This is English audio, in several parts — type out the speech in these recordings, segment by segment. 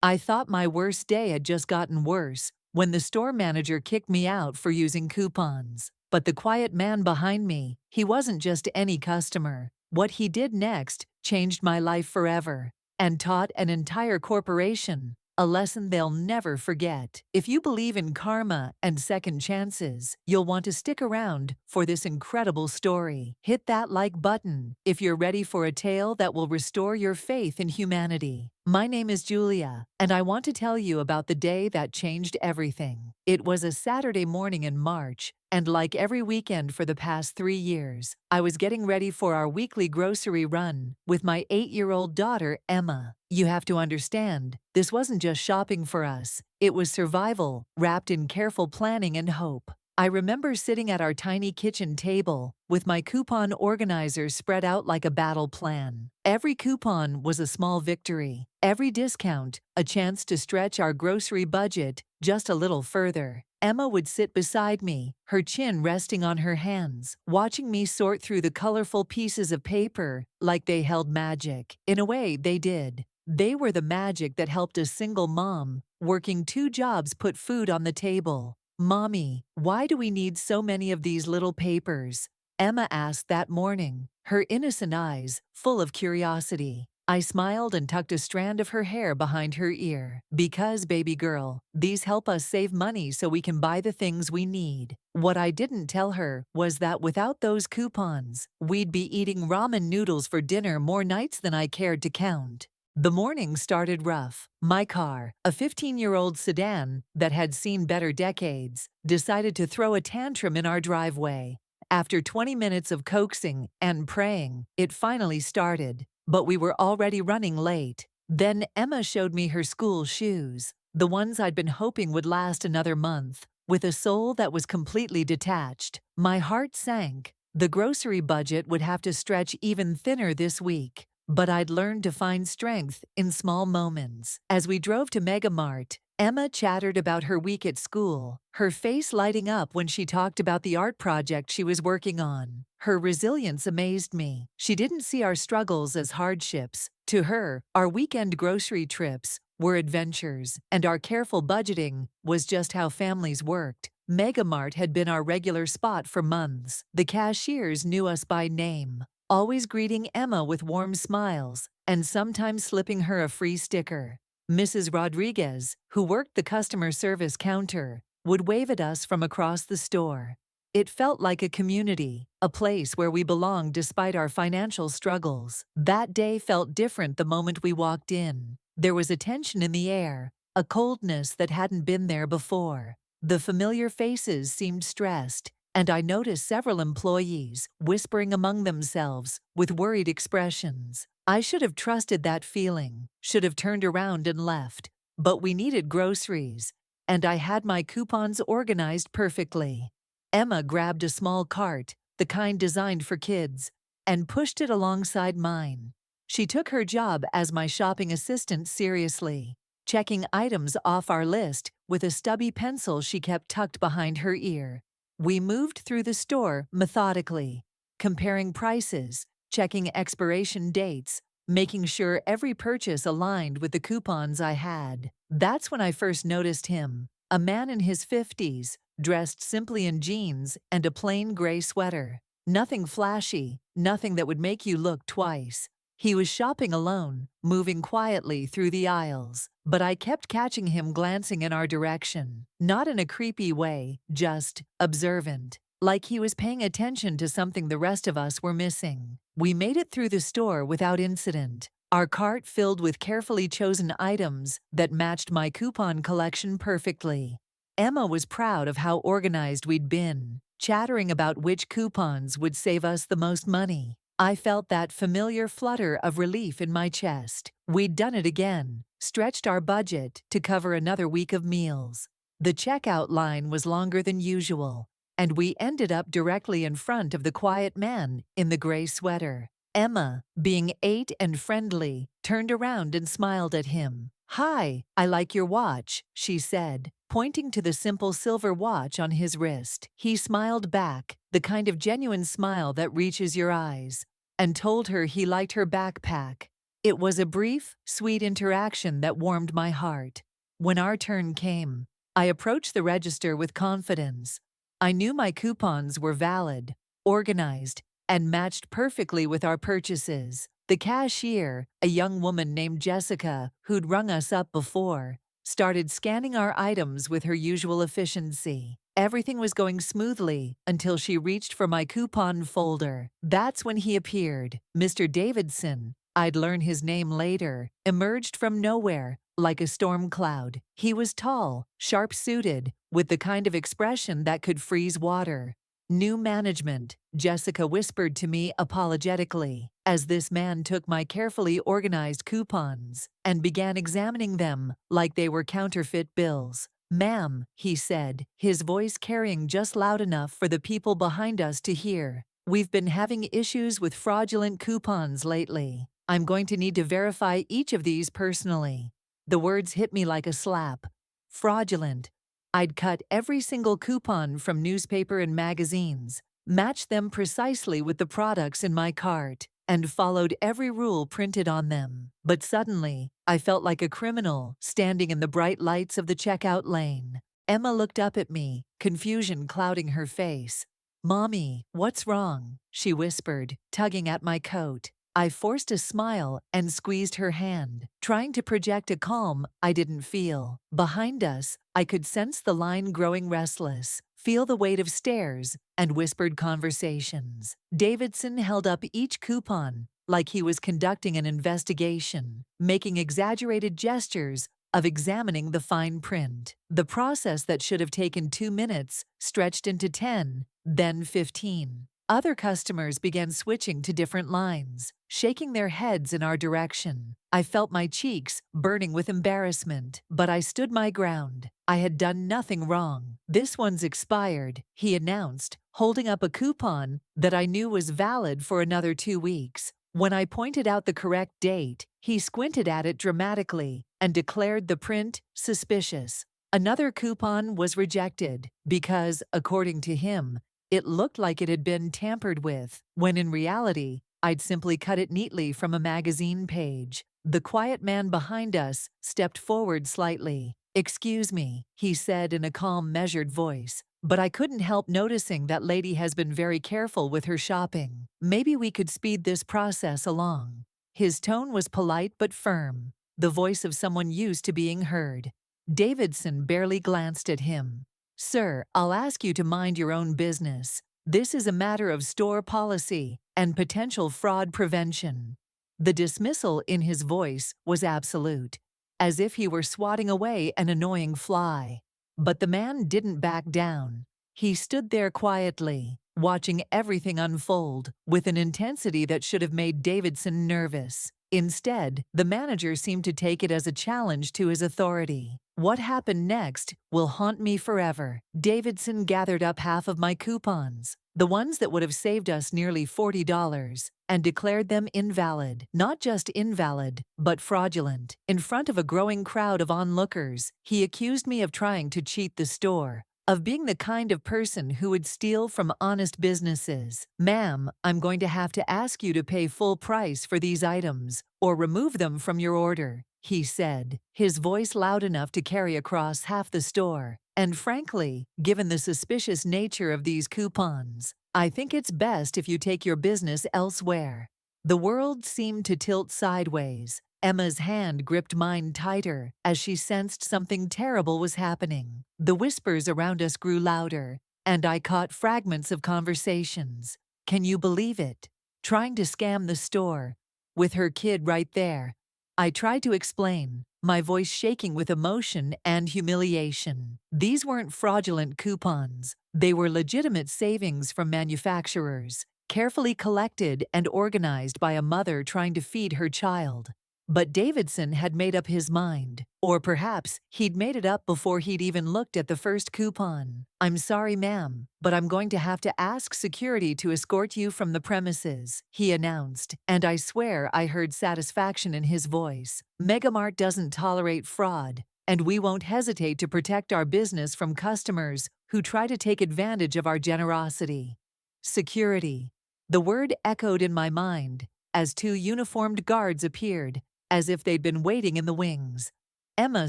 I thought my worst day had just gotten worse when the store manager kicked me out for using coupons. But the quiet man behind me, he wasn't just any customer. What he did next changed my life forever and taught an entire corporation a lesson they'll never forget. If you believe in karma and second chances, you'll want to stick around for this incredible story. Hit that like button if you're ready for a tale that will restore your faith in humanity. My name is Julia, and I want to tell you about the day that changed everything. It was a Saturday morning in March, and like every weekend for the past 3 years, I was getting ready for our weekly grocery run with my 8-year-old daughter, Emma. You have to understand, this wasn't just shopping for us. It was survival, wrapped in careful planning and hope. I remember sitting at our tiny kitchen table with my coupon organizers spread out like a battle plan. Every coupon was a small victory. Every discount, a chance to stretch our grocery budget just a little further. Emma would sit beside me, her chin resting on her hands, watching me sort through the colorful pieces of paper like they held magic. In a way, they did. They were the magic that helped a single mom working 2 jobs put food on the table. "Mommy, why do we need so many of these little papers?" Emma asked that morning, her innocent eyes full of curiosity. I smiled and tucked a strand of her hair behind her ear. "Because, baby girl, these help us save money so we can buy the things we need." What I didn't tell her was that without those coupons, we'd be eating ramen noodles for dinner more nights than I cared to count. The morning started rough. My car, a 15-year-old sedan that had seen better decades, decided to throw a tantrum in our driveway. After 20 minutes of coaxing and praying, it finally started, but we were already running late. Then Emma showed me her school shoes, the ones I'd been hoping would last another month, with a sole that was completely detached. My heart sank. The grocery budget would have to stretch even thinner this week. But I'd learned to find strength in small moments. As we drove to Mega Mart, Emma chattered about her week at school, her face lighting up when she talked about the art project she was working on. Her resilience amazed me. She didn't see our struggles as hardships. To her, our weekend grocery trips were adventures, and our careful budgeting was just how families worked. Mega Mart had been our regular spot for months. The cashiers knew us by name, always greeting Emma with warm smiles and sometimes slipping her a free sticker. Mrs. Rodriguez, who worked the customer service counter, would wave at us from across the store. It felt like a community, a place where we belonged despite our financial struggles. That day felt different the moment we walked in. There was a tension in the air, a coldness that hadn't been there before. The familiar faces seemed stressed, and I noticed several employees whispering among themselves with worried expressions. I should have trusted that feeling, should have turned around and left. But we needed groceries, and I had my coupons organized perfectly. Emma grabbed a small cart, the kind designed for kids, and pushed it alongside mine. She took her job as my shopping assistant seriously, checking items off our list with a stubby pencil she kept tucked behind her ear. We moved through the store methodically, comparing prices, checking expiration dates, making sure every purchase aligned with the coupons I had. That's when I first noticed him, a man in his 50s, dressed simply in jeans and a plain gray sweater. Nothing flashy, nothing that would make you look twice. He was shopping alone, moving quietly through the aisles, but I kept catching him glancing in our direction. Not in a creepy way, just observant, like he was paying attention to something the rest of us were missing. We made it through the store without incident, our cart filled with carefully chosen items that matched my coupon collection perfectly. Emma was proud of how organized we'd been, chattering about which coupons would save us the most money. I felt that familiar flutter of relief in my chest. We'd done it again, stretched our budget to cover another week of meals. The checkout line was longer than usual, and we ended up directly in front of the quiet man in the gray sweater. Emma, being 8 and friendly, turned around and smiled at him. "Hi, I like your watch," she said, pointing to the simple silver watch on his wrist. He smiled back, the kind of genuine smile that reaches your eyes, and told her he liked her backpack. It was a brief, sweet interaction that warmed my heart. When our turn came, I approached the register with confidence. I knew my coupons were valid, organized, and matched perfectly with our purchases. The cashier, a young woman named Jessica, who'd rung us up before, started scanning our items with her usual efficiency. Everything was going smoothly until she reached for my coupon folder. That's when he appeared. Mr. Davidson, I'd learn his name later, emerged from nowhere, like a storm cloud. He was tall, sharp-suited, with the kind of expression that could freeze water. "New management," Jessica whispered to me apologetically, as this man took my carefully organized coupons and began examining them like they were counterfeit bills. "Ma'am," he said, his voice carrying just loud enough for the people behind us to hear, "we've been having issues with fraudulent coupons lately. I'm going to need to verify each of these personally." The words hit me like a slap. Fraudulent. I'd cut every single coupon from newspaper and magazines, matched them precisely with the products in my cart, and followed every rule printed on them. But suddenly, I felt like a criminal standing in the bright lights of the checkout lane. Emma looked up at me, confusion clouding her face. "Mommy, what's wrong?" she whispered, tugging at my coat. I forced a smile and squeezed her hand, trying to project a calm I didn't feel. Behind us, I could sense the line growing restless, feel the weight of stares and whispered conversations. Davidson held up each coupon like he was conducting an investigation, making exaggerated gestures of examining the fine print. The process that should have taken 2 minutes stretched into 10, then 15. Other customers began switching to different lines, shaking their heads in our direction. I felt my cheeks burning with embarrassment, but I stood my ground. I had done nothing wrong. "This one's expired," he announced, holding up a coupon that I knew was valid for another 2 weeks. When I pointed out the correct date, he squinted at it dramatically and declared the print suspicious. Another coupon was rejected because, according to him, it looked like it had been tampered with, when in reality, I'd simply cut it neatly from a magazine page. The quiet man behind us stepped forward slightly. "Excuse me," he said in a calm, measured voice, "but I couldn't help noticing that lady has been very careful with her shopping. Maybe we could speed this process along." His tone was polite but firm, the voice of someone used to being heard. Davidson barely glanced at him. "Sir, I'll ask you to mind your own business. This is a matter of store policy and potential fraud prevention." The dismissal in his voice was absolute, as if he were swatting away an annoying fly. But the man didn't back down. He stood there quietly, watching everything unfold with an intensity that should have made Davidson nervous. Instead, the manager seemed to take it as a challenge to his authority. What happened next will haunt me forever. Davidson gathered up half of my coupons, the ones that would have saved us nearly $40, and declared them invalid. Not just invalid, but fraudulent. In front of a growing crowd of onlookers, he accused me of trying to cheat the store, of being the kind of person who would steal from honest businesses. "Ma'am, I'm going to have to ask you to pay full price for these items, or remove them from your order," he said, his voice loud enough to carry across half the store. And frankly, given the suspicious nature of these coupons, I think it's best if you take your business elsewhere. The world seemed to tilt sideways. Emma's hand gripped mine tighter as she sensed something terrible was happening. The whispers around us grew louder, and I caught fragments of conversations. "Can you believe it? Trying to scam the store, with her kid right there." I tried to explain, my voice shaking with emotion and humiliation. These weren't fraudulent coupons. They were legitimate savings from manufacturers, carefully collected and organized by a mother trying to feed her child. But Davidson had made up his mind, or perhaps he'd made it up before he'd even looked at the first coupon. "I'm sorry, ma'am, but I'm going to have to ask security to escort you from the premises," he announced, and I swear I heard satisfaction in his voice. "Megamart doesn't tolerate fraud, and we won't hesitate to protect our business from customers who try to take advantage of our generosity." Security. The word echoed in my mind, as two uniformed guards appeared, as if they'd been waiting in the wings. Emma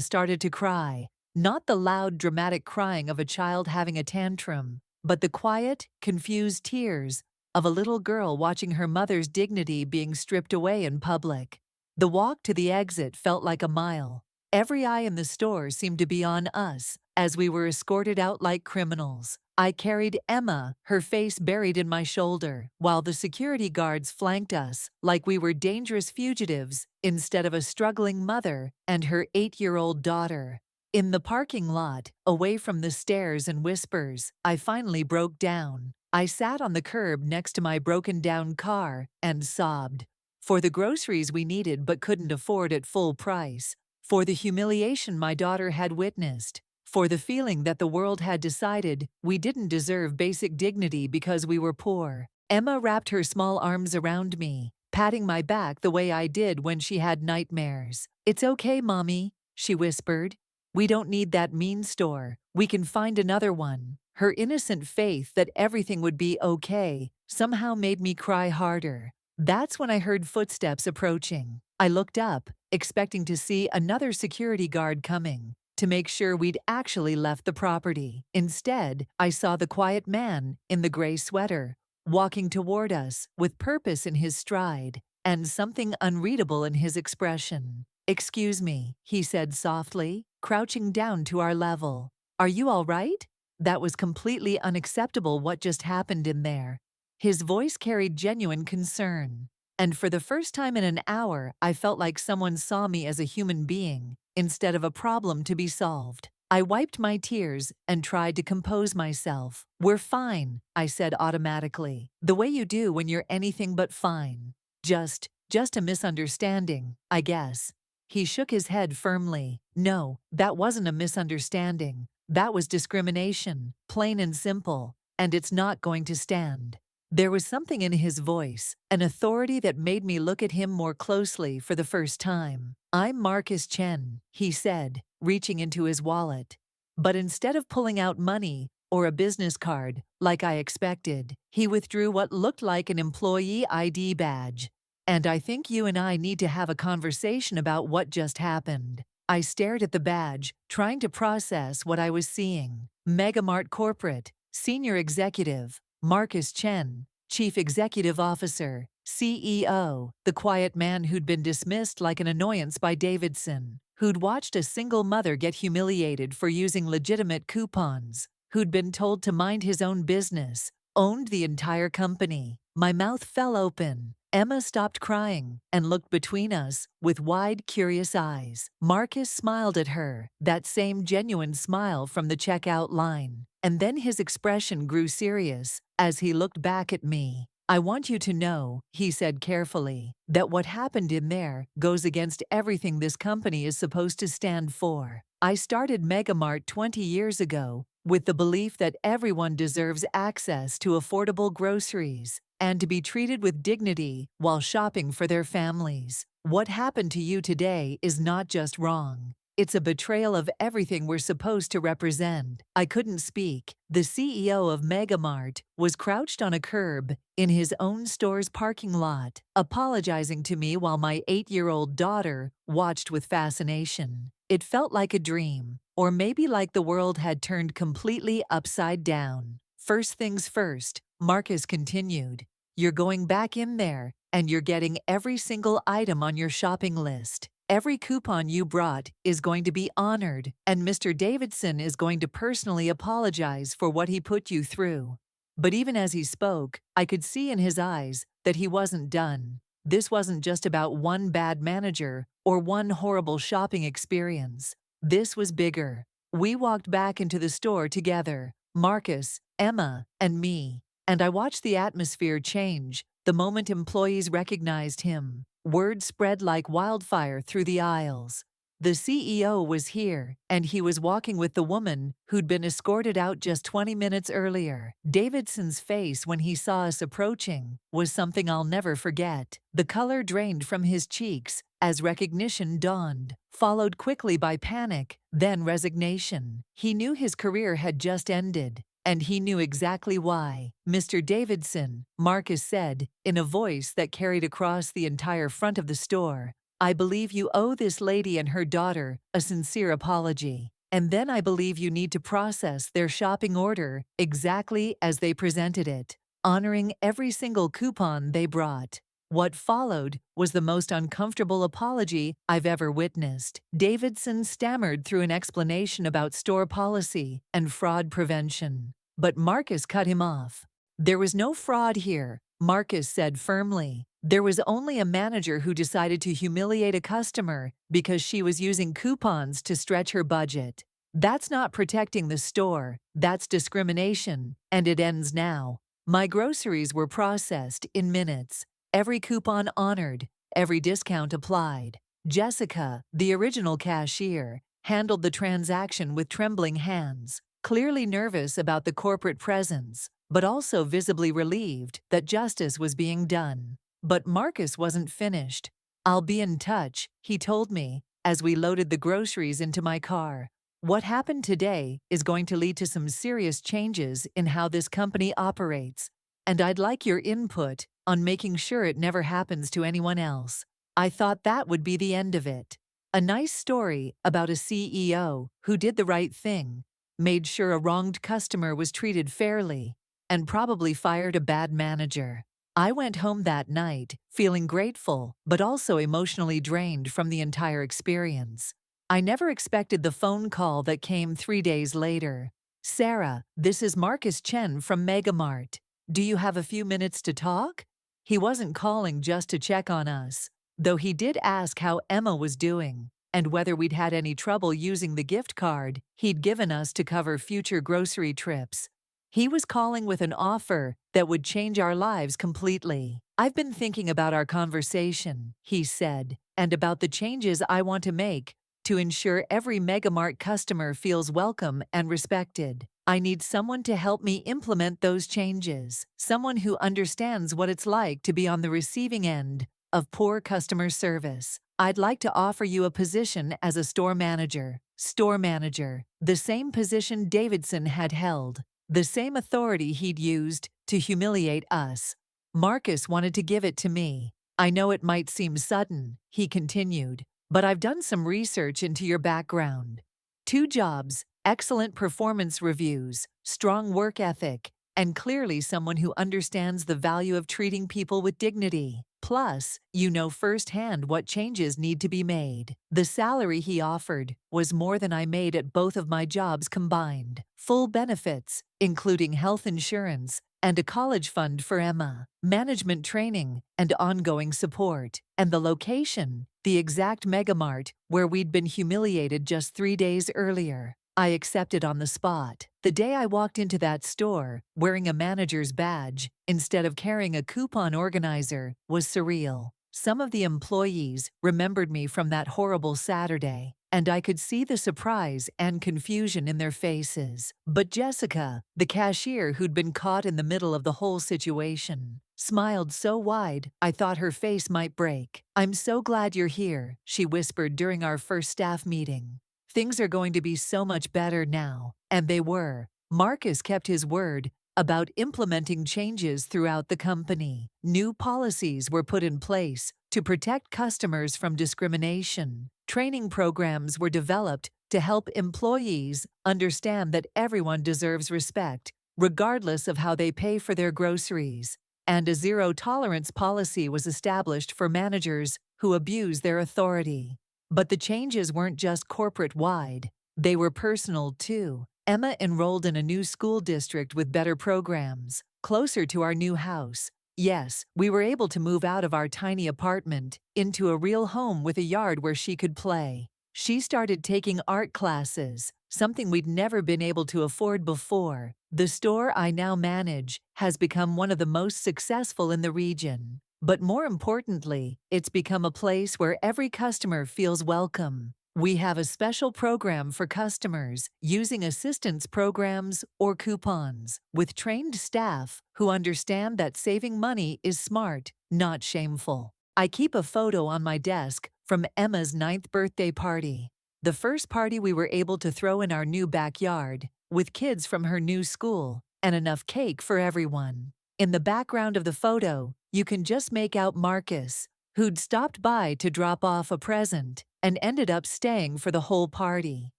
started to cry, not the loud, dramatic crying of a child having a tantrum, but the quiet, confused tears of a little girl watching her mother's dignity being stripped away in public. The walk to the exit felt like a mile. Every eye in the store seemed to be on us as we were escorted out like criminals. I carried Emma, her face buried in my shoulder, while the security guards flanked us like we were dangerous fugitives instead of a struggling mother and her 8-year-old daughter. In the parking lot, away from the stares and whispers, I finally broke down. I sat on the curb next to my broken-down car and sobbed. For the groceries we needed but couldn't afford at full price. For the humiliation my daughter had witnessed. For the feeling that the world had decided we didn't deserve basic dignity because we were poor. Emma wrapped her small arms around me, patting my back the way I did when she had nightmares. "It's okay, Mommy," she whispered. "We don't need that mean store. We can find another one." Her innocent faith that everything would be okay somehow made me cry harder. That's when I heard footsteps approaching. I looked up, expecting to see another security guard coming to make sure we'd actually left the property. Instead, I saw the quiet man in the gray sweater, walking toward us with purpose in his stride and something unreadable in his expression. "Excuse me," he said softly, crouching down to our level. "Are you all right?" That was completely unacceptable what just happened in there. His voice carried genuine concern. And for the first time in an hour, I felt like someone saw me as a human being, instead of a problem to be solved. I wiped my tears and tried to compose myself. "We're fine," I said automatically, the way you do when you're anything but fine. Just a misunderstanding, I guess." He shook his head firmly. "No, that wasn't a misunderstanding. That was discrimination, plain and simple, and it's not going to stand." There was something in his voice, an authority that made me look at him more closely for the first time. "I'm Marcus Chen," he said, reaching into his wallet. But instead of pulling out money or a business card, like I expected, he withdrew what looked like an employee ID badge. "And I think you and I need to have a conversation about what just happened." I stared at the badge, trying to process what I was seeing. Megamart Corporate, Senior Executive, Marcus Chen, Chief Executive Officer, CEO, the quiet man who'd been dismissed like an annoyance by Davidson, who'd watched a single mother get humiliated for using legitimate coupons, who'd been told to mind his own business, owned the entire company. My mouth fell open. Emma stopped crying and looked between us with wide, curious eyes. Marcus smiled at her, that same genuine smile from the checkout line. And then his expression grew serious as he looked back at me. "I want you to know," he said carefully, "that what happened in there goes against everything this company is supposed to stand for. I started Megamart 20 years ago with the belief that everyone deserves access to affordable groceries and to be treated with dignity while shopping for their families. What happened to you today is not just wrong. It's a betrayal of everything we're supposed to represent." I couldn't speak. The CEO of Megamart was crouched on a curb in his own store's parking lot, apologizing to me while my 8-year-old daughter watched with fascination. It felt like a dream, or maybe like the world had turned completely upside down. "First things first," Marcus continued. "You're going back in there, and you're getting every single item on your shopping list. Every coupon you brought is going to be honored, and Mr. Davidson is going to personally apologize for what he put you through." But even as he spoke, I could see in his eyes that he wasn't done. This wasn't just about one bad manager or one horrible shopping experience. This was bigger. We walked back into the store together, Marcus, Emma, and me. And I watched the atmosphere change the moment employees recognized him. Word spread like wildfire through the aisles. The CEO was here, and he was walking with the woman who'd been escorted out just 20 minutes earlier. Davidson's face when he saw us approaching was something I'll never forget. The color drained from his cheeks as recognition dawned, followed quickly by panic, then resignation. He knew his career had just ended. And he knew exactly why. Mr. Davidson, Marcus said, in a voice that carried across the entire front of the store, I believe you owe this lady and her daughter a sincere apology. And then I believe you need to process their shopping order exactly as they presented it, honoring every single coupon they brought. What followed was the most uncomfortable apology I've ever witnessed. Davidson stammered through an explanation about store policy and fraud prevention. But Marcus cut him off. There was no fraud here, Marcus said firmly. There was only a manager who decided to humiliate a customer because she was using coupons to stretch her budget. That's not protecting the store, that's discrimination, and it ends now. My groceries were processed in minutes. Every coupon honored, every discount applied. Jessica, the original cashier, handled the transaction with trembling hands, clearly nervous about the corporate presence, but also visibly relieved that justice was being done. But Marcus wasn't finished. I'll be in touch, he told me, as we loaded the groceries into my car. What happened today is going to lead to some serious changes in how this company operates, and I'd like your input on making sure it never happens to anyone else. I thought that would be the end of it. A nice story about a CEO who did the right thing, made sure a wronged customer was treated fairly, and probably fired a bad manager. I went home that night feeling grateful but also emotionally drained from the entire experience. I never expected the phone call that came 3 days later. Sarah, this is Marcus Chen from Megamart. Do you have a few minutes to talk? He wasn't calling just to check on us, though he did ask how Emma was doing and whether we'd had any trouble using the gift card he'd given us to cover future grocery trips. He was calling with an offer that would change our lives completely. I've been thinking about our conversation, he said, and about the changes I want to make to ensure every Megamart customer feels welcome and respected. I need someone to help me implement those changes, someone who understands what it's like to be on the receiving end of poor customer service. I'd like to offer you a position as a store manager. Store manager, the same position Davidson had held, the same authority he'd used to humiliate us. Marcus wanted to give it to me. I know it might seem sudden, he continued, but I've done some research into your background. 2 jobs, excellent performance reviews, strong work ethic, and clearly someone who understands the value of treating people with dignity. Plus, you know firsthand what changes need to be made. The salary he offered was more than I made at both of my jobs combined. Full benefits, including health insurance and a college fund for Emma, management training and ongoing support, and the location, the exact Megamart where we'd been humiliated just 3 days earlier. I accepted on the spot. The day I walked into that store, wearing a manager's badge instead of carrying a coupon organizer, was surreal. Some of the employees remembered me from that horrible Saturday, and I could see the surprise and confusion in their faces. But Jessica, the cashier who'd been caught in the middle of the whole situation, smiled so wide I thought her face might break. I'm so glad you're here, she whispered during our first staff meeting. Things are going to be so much better now. And they were. Marcus kept his word about implementing changes throughout the company. New policies were put in place to protect customers from discrimination. Training programs were developed to help employees understand that everyone deserves respect, regardless of how they pay for their groceries. And a zero-tolerance policy was established for managers who abuse their authority. But the changes weren't just corporate-wide. They were personal, too. Emma enrolled in a new school district with better programs, closer to our new house. Yes, we were able to move out of our tiny apartment into a real home with a yard where she could play. She started taking art classes, something we'd never been able to afford before. The store I now manage has become one of the most successful in the region. But more importantly, it's become a place where every customer feels welcome. We have a special program for customers using assistance programs or coupons, with trained staff who understand that saving money is smart, not shameful. I keep a photo on my desk from Emma's 9th birthday party, the first party we were able to throw in our new backyard. with kids from her new school, and enough cake for everyone. In the background of the photo, you can just make out Marcus, who'd stopped by to drop off a present and ended up staying for the whole party.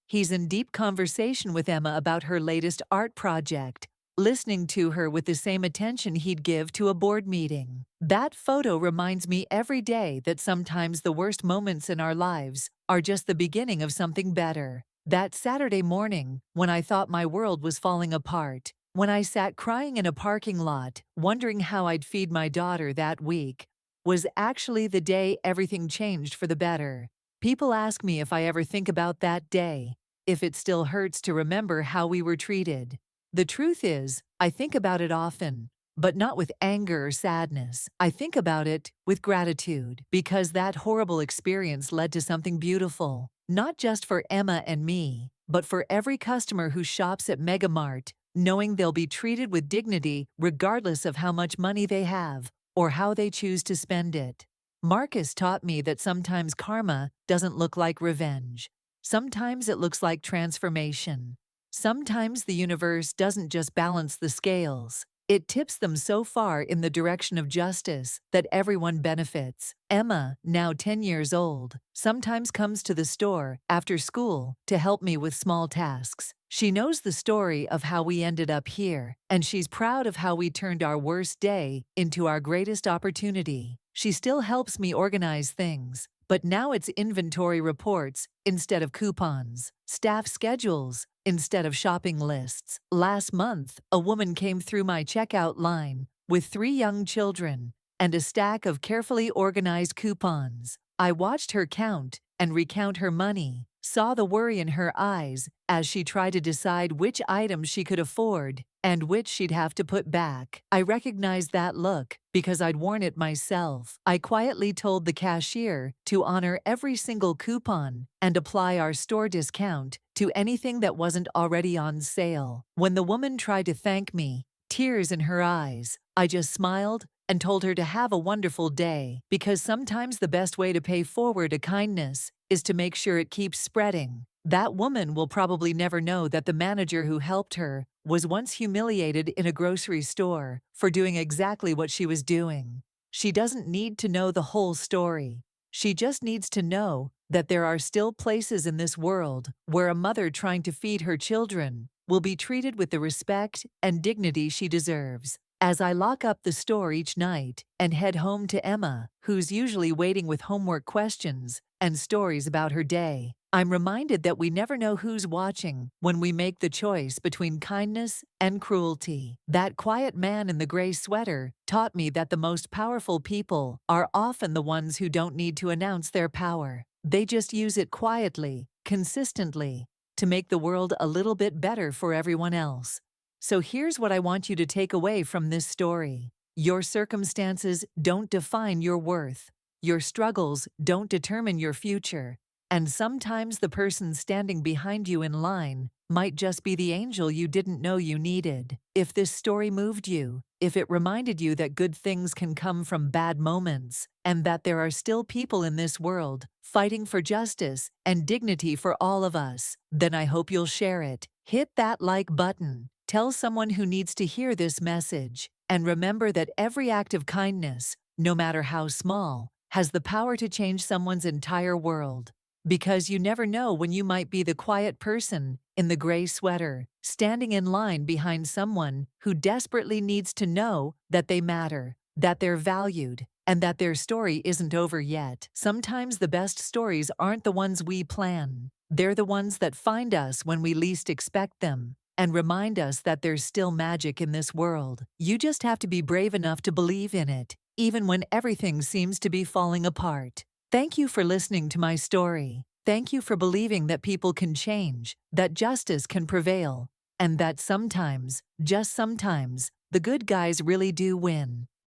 He's in deep conversation with Emma about her latest art project, listening to her with the same attention he'd give to a board meeting. That photo reminds me every day that sometimes the worst moments in our lives are just the beginning of something better. That Saturday morning, when I thought my world was falling apart, when I sat crying in a parking lot, wondering how I'd feed my daughter that week, was actually the day everything changed for the better. People ask me if I ever think about that day, if it still hurts to remember how we were treated. The truth is, I think about it often, but not with anger or sadness. I think about it with gratitude, because that horrible experience led to something beautiful, not just for Emma and me, but for every customer who shops at Megamart, knowing they'll be treated with dignity regardless of how much money they have or how they choose to spend it. Marcus taught me that sometimes karma doesn't look like revenge. Sometimes it looks like transformation. Sometimes the universe doesn't just balance the scales. It tips them so far in the direction of justice that everyone benefits. Emma, now 10 years old, sometimes comes to the store after school to help me with small tasks. She knows the story of how we ended up here, and she's proud of how we turned our worst day into our greatest opportunity. She still helps me organize things, but now it's inventory reports instead of coupons, staff schedules instead of shopping lists. Last month, a woman came through my checkout line with 3 young children and a stack of carefully organized coupons. I watched her count and recount her money, saw the worry in her eyes as she tried to decide which items she could afford and which she'd have to put back. I recognized that look because I'd worn it myself. I quietly told the cashier to honor every single coupon and apply our store discount to anything that wasn't already on sale. When the woman tried to thank me, tears in her eyes, I just smiled and told her to have a wonderful day, because sometimes the best way to pay forward a kindness is to make sure it keeps spreading. That woman will probably never know that the manager who helped her was once humiliated in a grocery store for doing exactly what she was doing. She doesn't need to know the whole story. She just needs to know that there are still places in this world where a mother trying to feed her children will be treated with the respect and dignity she deserves. As I lock up the store each night and head home to Emma, who's usually waiting with homework questions and stories about her day, I'm reminded that we never know who's watching when we make the choice between kindness and cruelty. That quiet man in the gray sweater taught me that the most powerful people are often the ones who don't need to announce their power. They just use it quietly, consistently, to make the world a little bit better for everyone else. So here's what I want you to take away from this story. Your circumstances don't define your worth. Your struggles don't determine your future. And sometimes the person standing behind you in line might just be the angel you didn't know you needed. If this story moved you, if it reminded you that good things can come from bad moments, and that there are still people in this world fighting for justice and dignity for all of us, then I hope you'll share it. Hit that like button. Tell someone who needs to hear this message. And remember that every act of kindness, no matter how small, has the power to change someone's entire world. Because you never know when you might be the quiet person in the gray sweater, standing in line behind someone who desperately needs to know that they matter, that they're valued, and that their story isn't over yet. Sometimes the best stories aren't the ones we plan. They're the ones that find us when we least expect them and remind us that there's still magic in this world. You just have to be brave enough to believe in it, even when everything seems to be falling apart. Thank you for listening to my story. Thank you for believing that people can change, that justice can prevail, and that sometimes, just sometimes, the good guys really do win.